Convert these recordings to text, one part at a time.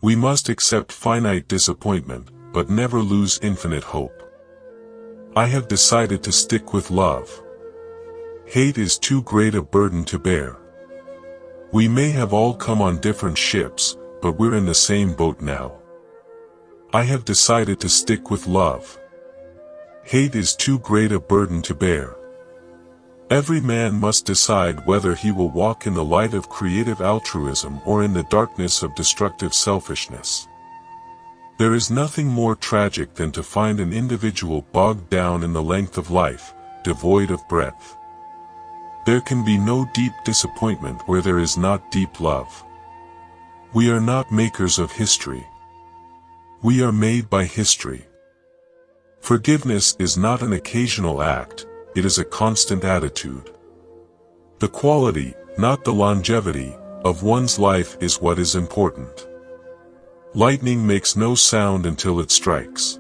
We must accept finite disappointment, but never lose infinite hope. I have decided to stick with love. Hate is too great a burden to bear. We may have all come on different ships, but we're in the same boat now. I have decided to stick with love. Hate is too great a burden to bear. Every man must decide whether he will walk in the light of creative altruism or in the darkness of destructive selfishness. There is nothing more tragic than to find an individual bogged down in the length of life, devoid of breadth. There can be no deep disappointment where there is not deep love. We are not makers of history. We are made by history. Forgiveness is not an occasional act, it is a constant attitude. The quality, not the longevity, of one's life is what is important. Lightning makes no sound until it strikes.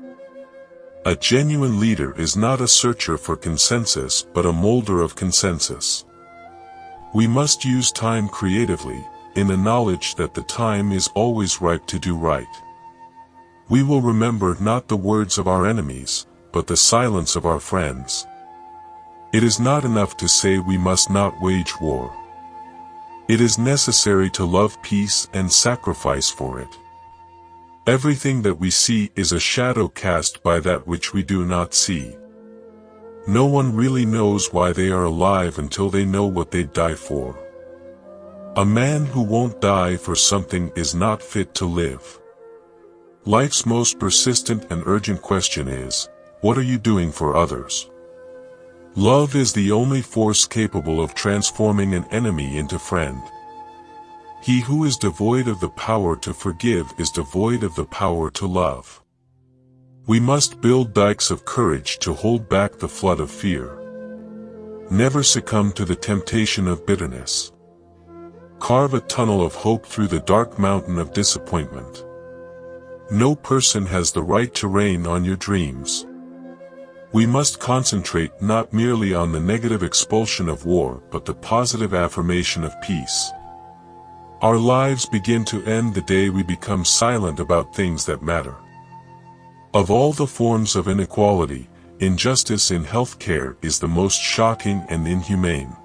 A genuine leader is not a searcher for consensus but a molder of consensus. We must use time creatively, in the knowledge that the time is always ripe to do right. We will remember not the words of our enemies, but the silence of our friends. It is not enough to say we must not wage war. It is necessary to love peace and sacrifice for it. Everything that we see is a shadow cast by that which we do not see. No one really knows why they are alive until they know what they'd die for. A man who won't die for something is not fit to live. Life's most persistent and urgent question is, what are you doing for others? Love is the only force capable of transforming an enemy into friend. He who is devoid of the power to forgive is devoid of the power to love. We must build dikes of courage to hold back the flood of fear. Never succumb to the temptation of bitterness. Carve a tunnel of hope through the dark mountain of disappointment. No person has the right to reign on your dreams. We must concentrate not merely on the negative expulsion of war but the positive affirmation of peace. Our lives begin to end the day we become silent about things that matter. Of all the forms of inequality, injustice in healthcare is the most shocking and inhumane.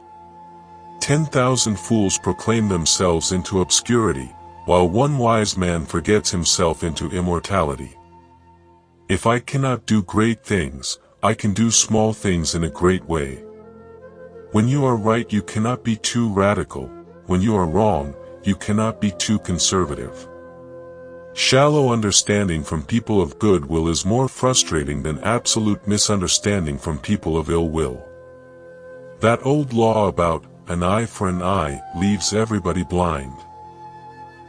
10,000 fools proclaim themselves into obscurity, while one wise man forgets himself into immortality. If I cannot do great things, I can do small things in a great way. When you are right, you cannot be too radical. When you are wrong, you cannot be too conservative. Shallow understanding from people of goodwill is more frustrating than absolute misunderstanding from people of ill will. That old law about an eye for an eye leaves everybody blind.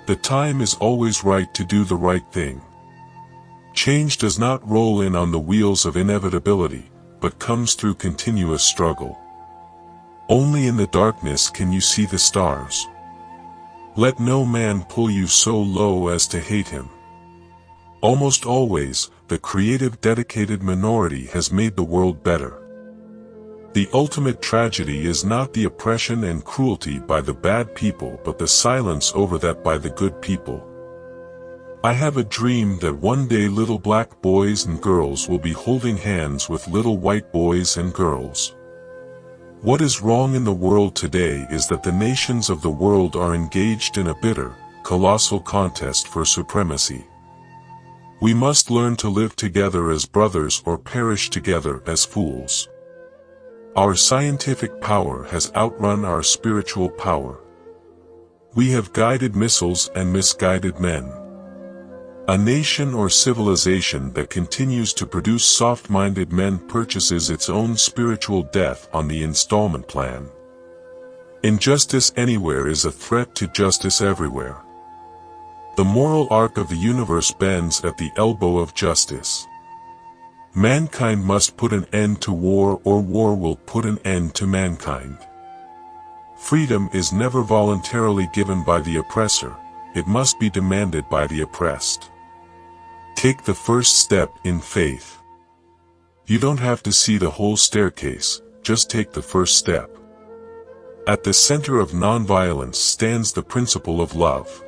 The time is always right to do the right thing. Change does not roll in on the wheels of inevitability, but comes through continuous struggle. Only in the darkness can you see the stars. Let no man pull you so low as to hate him. Almost always, the creative dedicated minority has made the world better. The ultimate tragedy is not the oppression and cruelty by the bad people but the silence over that by the good people. I have a dream that one day little black boys and girls will be holding hands with little white boys and girls. What is wrong in the world today is that the nations of the world are engaged in a bitter, colossal contest for supremacy. We must learn to live together as brothers or perish together as fools. Our scientific power has outrun our spiritual power. We have guided missiles and misguided men. A nation or civilization that continues to produce soft-minded men purchases its own spiritual death on the installment plan. Injustice anywhere is a threat to justice everywhere. The moral arc of the universe bends at the elbow of justice. Mankind must put an end to war or war will put an end to mankind. Freedom is never voluntarily given by the oppressor, it must be demanded by the oppressed. Take the first step in faith. You don't have to see the whole staircase, just take the first step. At the center of nonviolence stands the principle of love.